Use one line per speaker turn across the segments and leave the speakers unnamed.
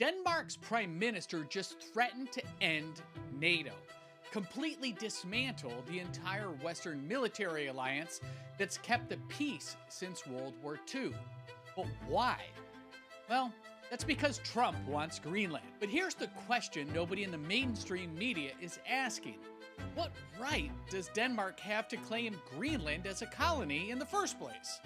Denmark's prime minister just threatened to end NATO, completely dismantle the entire Western military alliance that's kept the peace since World War II. But why? Well, that's because Trump wants Greenland. But here's the question nobody in the mainstream media is asking. What right does Denmark have to claim Greenland as a colony in the first place?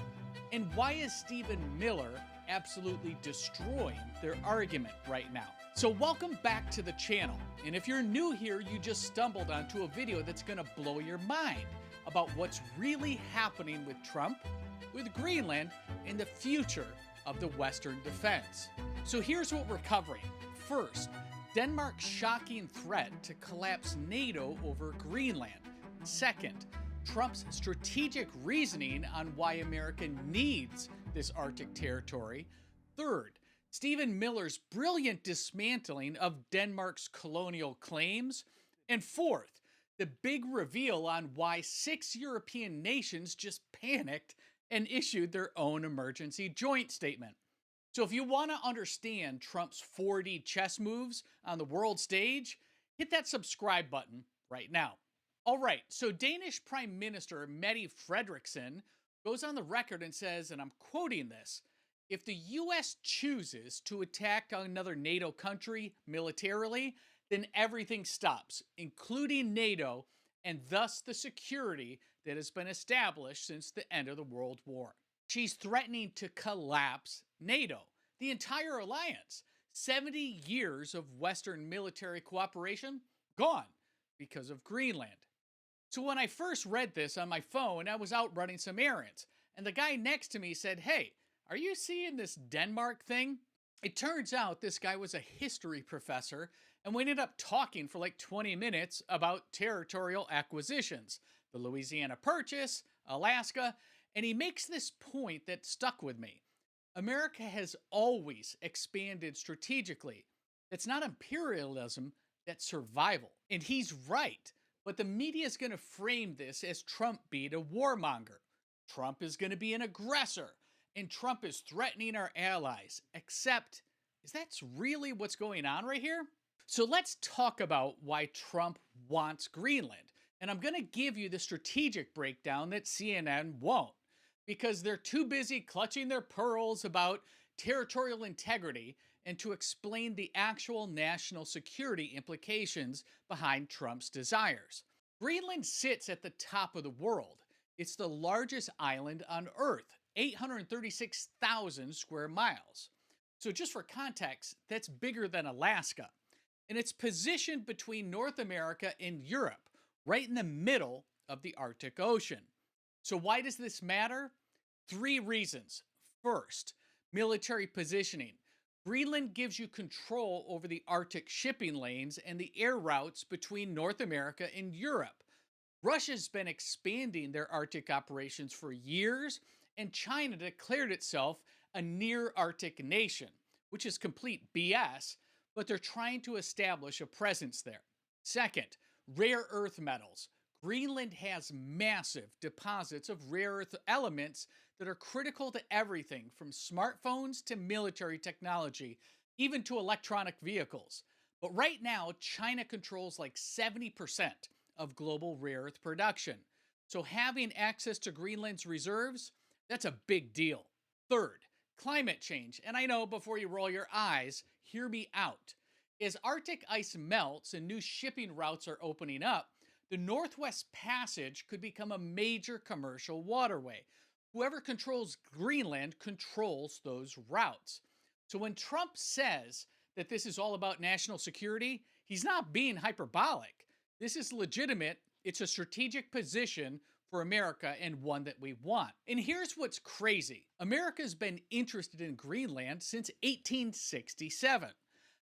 And why is Stephen Miller absolutely destroying their argument right now? So welcome back to the channel. And if you're new here, you just stumbled onto a video that's gonna blow your mind about what's really happening with Trump, with Greenland, and the future of the Western defense. So here's what we're covering. First, Denmark's shocking threat to collapse NATO over Greenland. Second, Trump's strategic reasoning on why America needs this Arctic territory. Third, Stephen Miller's brilliant dismantling of Denmark's colonial claims. And fourth, the big reveal on why 6 European nations just panicked and issued their own emergency joint statement. So if you want to understand Trump's 4D chess moves on the world stage, hit that subscribe button right now. All right, so Danish Prime Minister Mette Frederiksen goes on the record and says, and I'm quoting this, if the US chooses to attack another NATO country militarily, then everything stops, including NATO, and thus the security that has been established since the end of the World War. She's threatening to collapse NATO, the entire alliance. 70 years of Western military cooperation, gone because of Greenland. So when I first read this on my phone, I was out running some errands, and the guy next to me said, "Hey, are you seeing this Denmark thing?" It turns out this guy was a history professor, and we ended up talking for like 20 minutes about territorial acquisitions, the Louisiana Purchase, Alaska, and he makes this point that stuck with me. America has always expanded strategically. It's not imperialism, that's survival. And he's right. But the media is going to frame this as Trump being a warmonger. Trump is going to be an aggressor. And Trump is threatening our allies. Except, is that really what's going on right here? So let's talk about why Trump wants Greenland. And I'm going to give you the strategic breakdown that CNN won't, because they're too busy clutching their pearls about territorial integrity and to explain the actual national security implications behind Trump's desires. Greenland sits at the top of the world. It's the largest island on Earth, 836,000 square miles. So just for context, that's bigger than Alaska. And it's positioned between North America and Europe, right in the middle of the Arctic Ocean. So why does this matter? 3 reasons. First, military positioning. Greenland gives you control over the Arctic shipping lanes and the air routes between North America and Europe. Russia's been expanding their Arctic operations for years, and China declared itself a near-Arctic nation, which is complete BS, but they're trying to establish a presence there. Second, rare earth metals. Greenland has massive deposits of rare earth elements that are critical to everything from smartphones to military technology, even to electronic vehicles. But right now, China controls like 70% of global rare earth production. So having access to Greenland's reserves, that's a big deal. Third, climate change. And I know before you roll your eyes, hear me out. As Arctic ice melts and new shipping routes are opening up, the Northwest Passage could become a major commercial waterway. Whoever controls Greenland controls those routes. So when Trump says that this is all about national security, he's not being hyperbolic. This is legitimate. It's a strategic position for America and one that we want. And here's what's crazy. America's been interested in Greenland since 1867.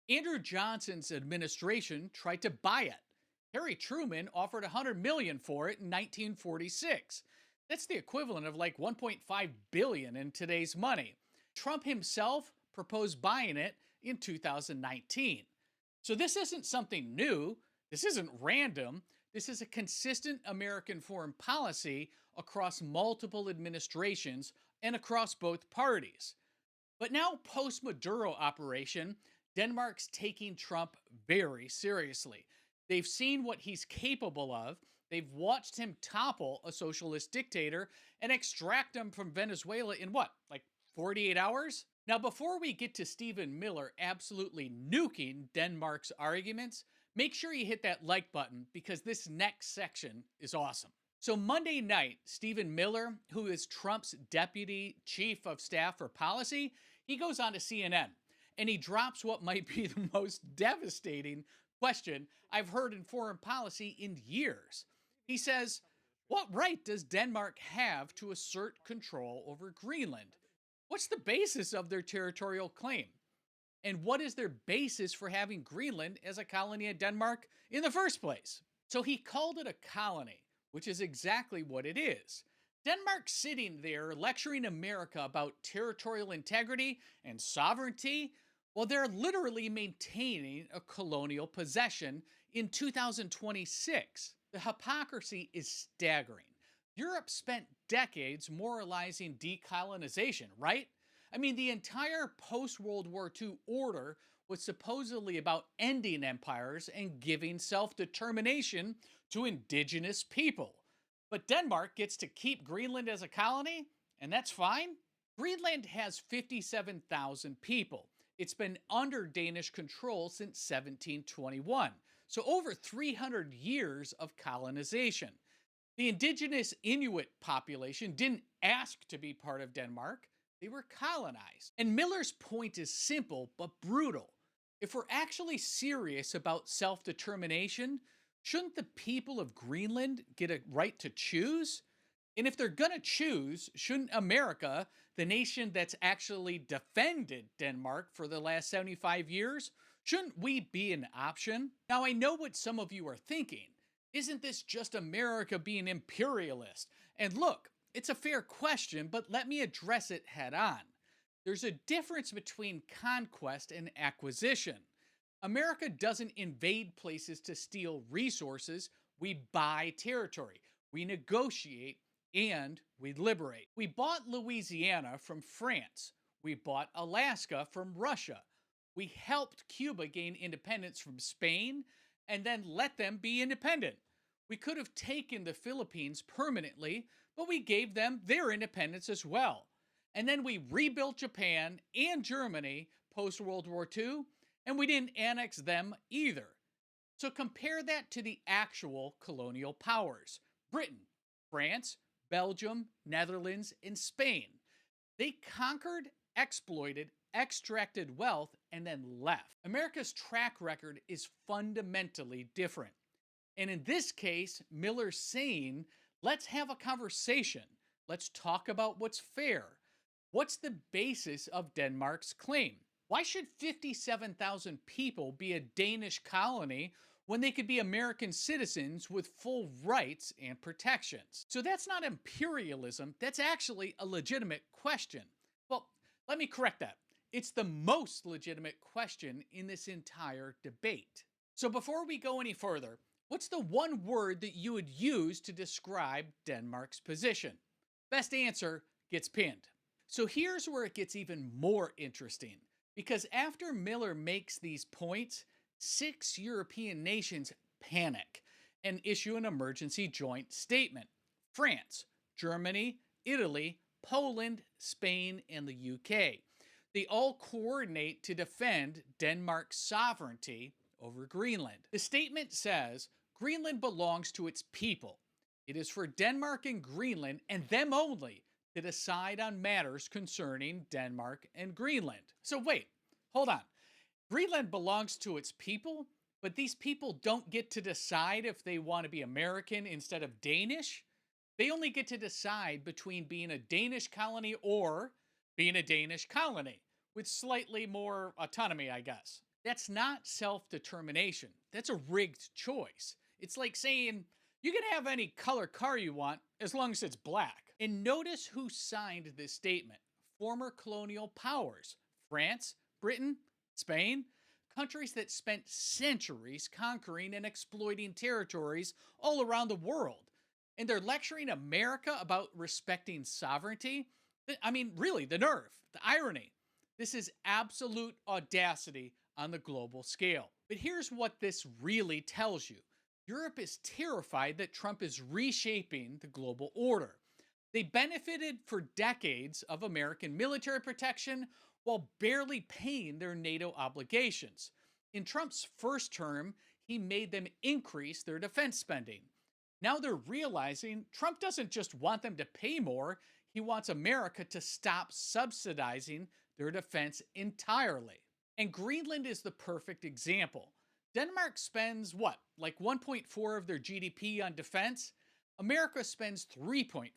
Andrew Johnson's administration tried to buy it. Harry Truman offered $100 million for it in 1946. That's the equivalent of like $1.5 billion in today's money. Trump himself proposed buying it in 2019. So this isn't something new. This isn't random. This is a consistent American foreign policy across multiple administrations and across both parties. But now post-Maduro operation, Denmark's taking Trump very seriously. They've seen what he's capable of. They've watched him topple a socialist dictator and extract him from Venezuela in what, like 48 hours? Now, before we get to Stephen Miller absolutely nuking Denmark's arguments, make sure you hit that like button because this next section is awesome. So Monday night, Stephen Miller, who is Trump's deputy chief of staff for policy, he goes on to CNN and he drops what might be the most devastating question I've heard in foreign policy in years. He says, "What right does Denmark have to assert control over Greenland? What's the basis of their territorial claim? And what is their basis for having Greenland as a colony of Denmark in the first place?" So he called it a colony, which is exactly what it is. Denmark's sitting there lecturing America about territorial integrity and sovereignty while they're literally maintaining a colonial possession in 2026. The hypocrisy is staggering. Europe spent decades moralizing decolonization, right? I mean, the entire post-World War II order was supposedly about ending empires and giving self-determination to indigenous people. But Denmark gets to keep Greenland as a colony, and that's fine? Greenland has 57,000 people. It's been under Danish control since 1721, so over 300 years of colonization. The indigenous Inuit population didn't ask to be part of Denmark. They were colonized. And Miller's point is simple but brutal. If we're actually serious about self-determination, shouldn't the people of Greenland get a right to choose? And if they're gonna choose, shouldn't America, the nation that's actually defended Denmark for the last 75 years, shouldn't we be an option? Now, I know what some of you are thinking. Isn't this just America being imperialist? And look, it's a fair question, but let me address it head on. There's a difference between conquest and acquisition. America doesn't invade places to steal resources. We buy territory, we negotiate, and we liberate. We bought Louisiana from France. We bought Alaska from Russia. We helped Cuba gain independence from Spain and then let them be independent. We could have taken the Philippines permanently, but we gave them their independence as well. And then we rebuilt Japan and Germany post-World War II, and we didn't annex them either. So compare that to the actual colonial powers: Britain, France, Belgium, Netherlands, and Spain. They conquered, exploited, extracted wealth, and then left. America's track record is fundamentally different. And in this case, Miller's saying, let's have a conversation. Let's talk about what's fair. What's the basis of Denmark's claim? Why should 57,000 people be a Danish colony when they could be American citizens with full rights and protections? So that's not imperialism. That's actually a legitimate question. Well, let me correct that. It's the most legitimate question in this entire debate. So before we go any further, what's the one word that you would use to describe Denmark's position? Best answer gets pinned. So here's where it gets even more interesting, because after Miller makes these points, 6 European nations panic and issue an emergency joint statement. France, Germany, Italy, Poland, Spain, and the UK. They all coordinate to defend Denmark's sovereignty over Greenland. The statement says Greenland belongs to its people. It is for Denmark and Greenland, and them only, to decide on matters concerning Denmark and Greenland. So wait, hold on. Greenland belongs to its people, but these people don't get to decide if they want to be American instead of Danish? They only get to decide between being a Danish colony or being a Danish colony, with slightly more autonomy, I guess. That's not self-determination. That's a rigged choice. It's like saying, you can have any color car you want as long as it's black. And notice who signed this statement. Former colonial powers. France, Britain, Spain. Countries that spent centuries conquering and exploiting territories all around the world. And they're lecturing America about respecting sovereignty? I mean, really, the nerve, the irony. This is absolute audacity on the global scale. But here's what this really tells you. Europe is terrified that Trump is reshaping the global order. They benefited for decades of American military protection while barely paying their NATO obligations. In Trump's first term, he made them increase their defense spending. Now they're realizing Trump doesn't just want them to pay more, he wants America to stop subsidizing their defense entirely. And Greenland is the perfect example. Denmark spends what, like 1.4 of their GDP on defense? America spends 3.4.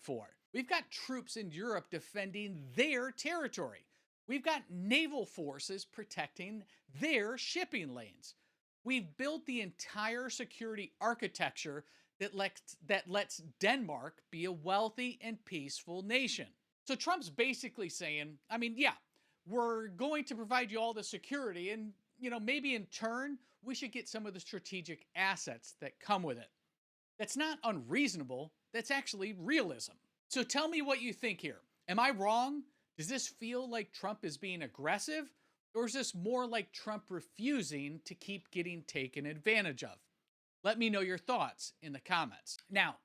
We've got troops in Europe defending their territory. We've got naval forces protecting their shipping lanes. We've built the entire security architecture that lets Denmark be a wealthy and peaceful nation. So Trump's basically saying, yeah, we're going to provide you all the security and, maybe in turn, we should get some of the strategic assets that come with it. That's not unreasonable. That's actually realism. So tell me what you think here. Am I wrong? Does this feel like Trump is being aggressive? Or is this more like Trump refusing to keep getting taken advantage of? Let me know your thoughts in the comments. Now,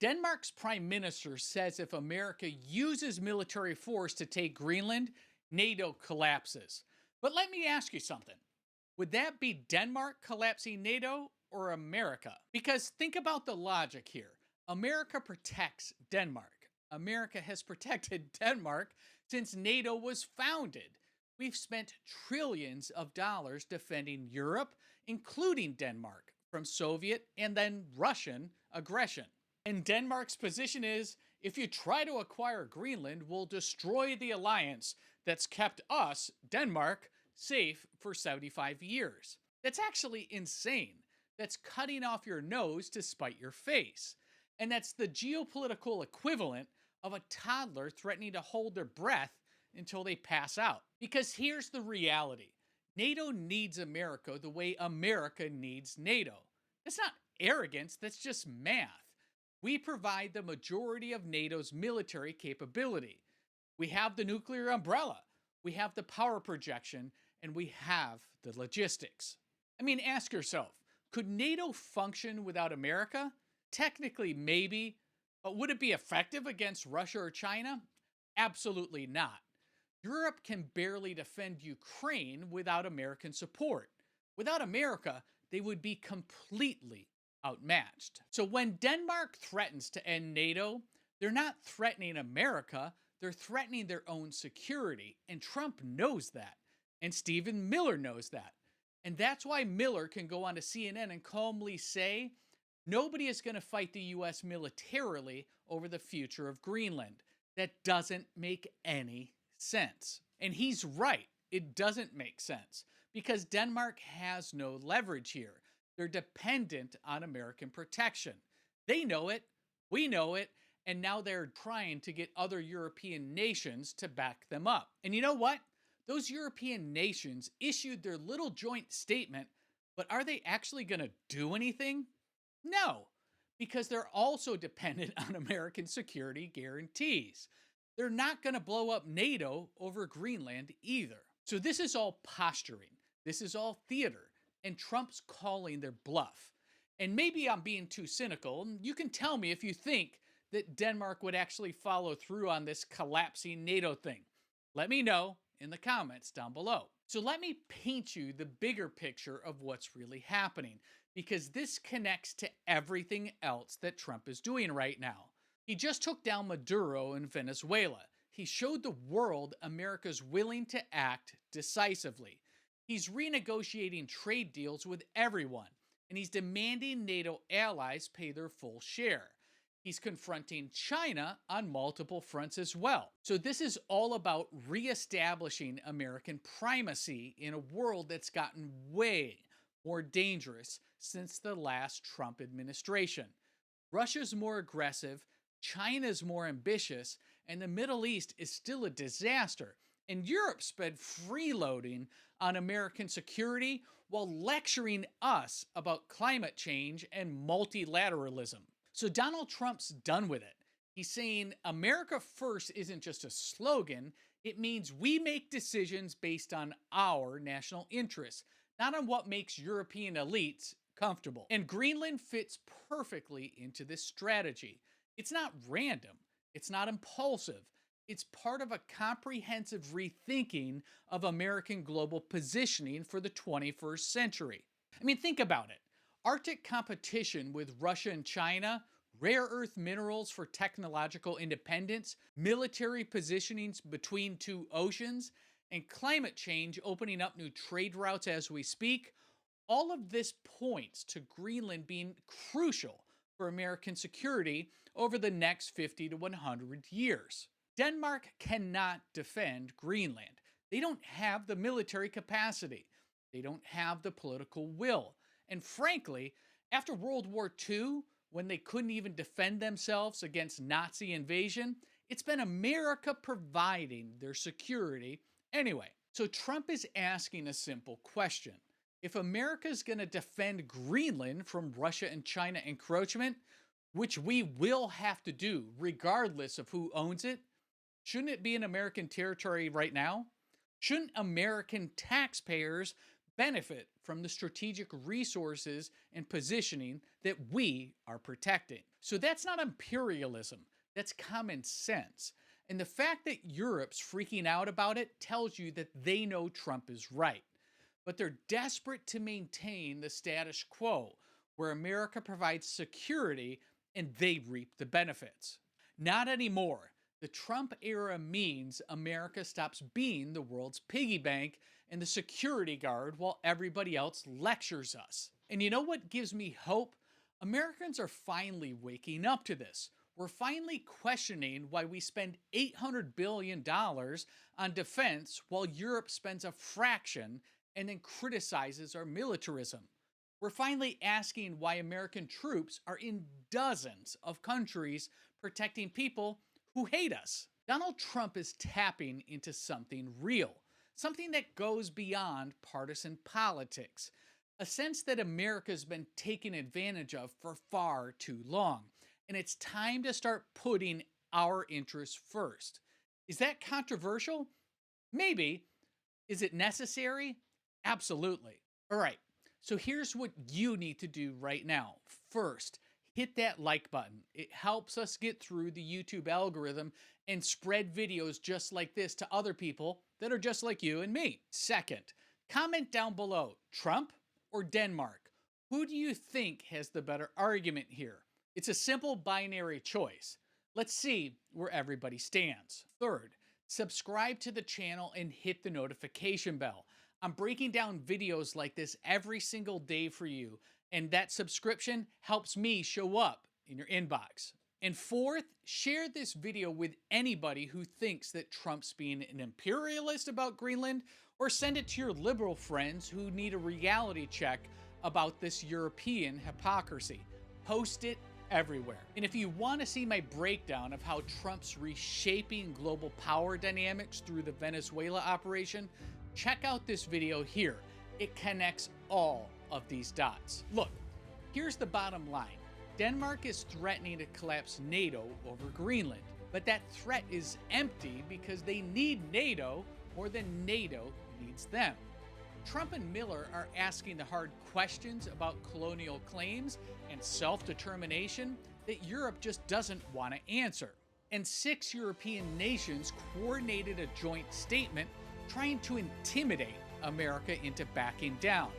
Denmark's prime minister says if America uses military force to take Greenland, NATO collapses. But let me ask you something. Would that be Denmark collapsing NATO or America? Because think about the logic here. America protects Denmark. America has protected Denmark since NATO was founded. We've spent trillions of dollars defending Europe, including Denmark, from Soviet and then Russian aggression. And Denmark's position is, if you try to acquire Greenland, we'll destroy the alliance that's kept us, Denmark, safe for 75 years. That's actually insane. That's cutting off your nose to spite your face. And that's the geopolitical equivalent of a toddler threatening to hold their breath until they pass out. Because here's the reality. NATO needs America the way America needs NATO. That's not arrogance, that's just math. We provide the majority of NATO's military capability. We have the nuclear umbrella, we have the power projection, and we have the logistics. Ask yourself, could NATO function without America? Technically, maybe, but would it be effective against Russia or China? Absolutely not. Europe can barely defend Ukraine without American support. Without America, they would be completely outmatched. So when Denmark threatens to end NATO, they're not threatening America, they're threatening their own security. And Trump knows that. And Stephen Miller knows that. And that's why Miller can go on to CNN and calmly say, nobody is going to fight the US militarily over the future of Greenland. That doesn't make any sense. And he's right. It doesn't make sense because Denmark has no leverage here. They're dependent on American protection. They know it. We know it. And now they're trying to get other European nations to back them up. And you know what? Those European nations issued their little joint statement, but are they actually going to do anything? No, because they're also dependent on American security guarantees. They're not going to blow up NATO over Greenland either. So this is all posturing. This is all theater. And Trump's calling their bluff. And maybe I'm being too cynical. You can tell me if you think that Denmark would actually follow through on this collapsing NATO thing. Let me know in the comments down below. So let me paint you the bigger picture of what's really happening, because this connects to everything else that Trump is doing right now. He just took down Maduro in Venezuela. He showed the world America's willing to act decisively. He's renegotiating trade deals with everyone, and he's demanding NATO allies pay their full share. He's confronting China on multiple fronts as well. So this is all about reestablishing American primacy in a world that's gotten way more dangerous since the last Trump administration. Russia's more aggressive, China's more ambitious, and the Middle East is still a disaster. And Europe spent freeloading on American security while lecturing us about climate change and multilateralism. So Donald Trump's done with it. He's saying America first isn't just a slogan. It means we make decisions based on our national interests, not on what makes European elites comfortable. And Greenland fits perfectly into this strategy. It's not random, it's not impulsive. It's part of a comprehensive rethinking of American global positioning for the 21st century. I mean, think about it. Arctic competition with Russia and China, rare earth minerals for technological independence, military positionings between two oceans, and climate change opening up new trade routes as we speak. All of this points to Greenland being crucial for American security over the next 50 to 100 years. Denmark cannot defend Greenland. They don't have the military capacity. They don't have the political will. And frankly, after World War II, when they couldn't even defend themselves against Nazi invasion, it's been America providing their security anyway. So Trump is asking a simple question. If America is going to defend Greenland from Russia and China encroachment, which we will have to do regardless of who owns it, shouldn't it be in American territory right now? Shouldn't American taxpayers benefit from the strategic resources and positioning that we are protecting? So that's not imperialism, that's common sense. And the fact that Europe's freaking out about it tells you that they know Trump is right. But they're desperate to maintain the status quo, where America provides security and they reap the benefits. Not anymore. The Trump era means America stops being the world's piggy bank and the security guard while everybody else lectures us. And you know what gives me hope? Americans are finally waking up to this. We're finally questioning why we spend $800 billion on defense while Europe spends a fraction and then criticizes our militarism. We're finally asking why American troops are in dozens of countries protecting people who hate us. Donald Trump is tapping into something real, something that goes beyond partisan politics, a sense that America's been taken advantage of for far too long, and it's time to start putting our interests first. Is that controversial? Maybe. Is it necessary? Absolutely. All right, so here's what you need to do right now. First, hit that like button. It helps us get through the YouTube algorithm and spread videos just like this to other people that are just like you and me. Second, comment down below, Trump or Denmark? Who do you think has the better argument here? It's a simple binary choice. Let's see where everybody stands. Third, subscribe to the channel and hit the notification bell. I'm breaking down videos like this every single day for you, and that subscription helps me show up in your inbox. And fourth, share this video with anybody who thinks that Trump's being an imperialist about Greenland, or send it to your liberal friends who need a reality check about this European hypocrisy. Post it everywhere. And if you want to see my breakdown of how Trump's reshaping global power dynamics through the Venezuela operation, check out this video here. It connects all of these dots. Look, here's the bottom line. Denmark is threatening to collapse NATO over Greenland, but that threat is empty because they need NATO more than NATO needs them. Trump and Miller are asking the hard questions about colonial claims and self-determination that Europe just doesn't want to answer. And 6 European nations coordinated a joint statement trying to intimidate America into backing down.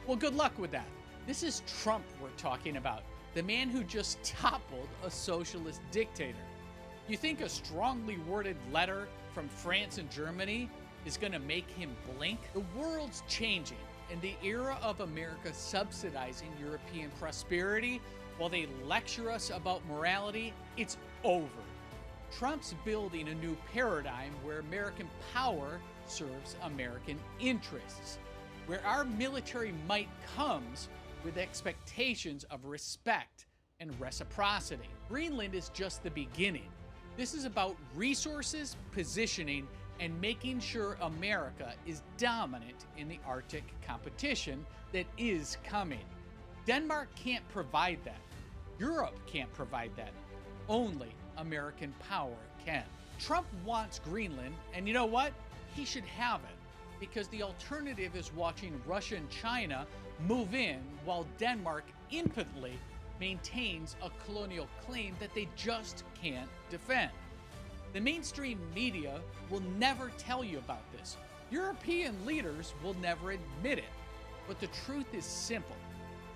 Well, good luck with that. This is Trump we're talking about, the man who just toppled a socialist dictator. You think a strongly worded letter from France and Germany is going to make him blink? The world's changing, and the era of America subsidizing European prosperity while they lecture us about morality, it's over. Trump's building a new paradigm where American power serves American interests, where our military might comes with expectations of respect and reciprocity. Greenland is just the beginning. This is about resources, positioning, and making sure America is dominant in the Arctic competition that is coming. Denmark can't provide that. Europe can't provide that. Only American power can. Trump wants Greenland, and you know what? He should have it. because the alternative is watching Russia and China move in while Denmark impotently maintains a colonial claim that they just can't defend. The mainstream media will never tell you about this. European leaders will never admit it. But the truth is simple.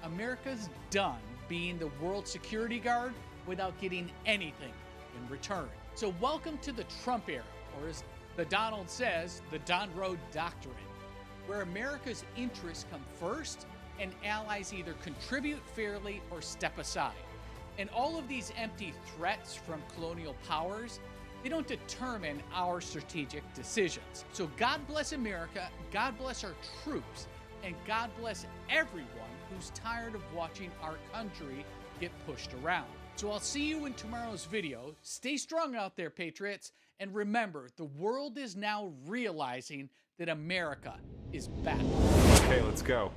America's done being the world security guard without getting anything in return. So welcome to the Trump era, or as the Donald says, the Don Road Doctrine, where America's interests come first and allies either contribute fairly or step aside. And all of these empty threats from colonial powers, they don't determine our strategic decisions. So God bless America, God bless our troops, and God bless everyone who's tired of watching our country get pushed around. So I'll see you in tomorrow's video. Stay strong out there, patriots, and remember, the world is now realizing that America is back.
Okay, let's go.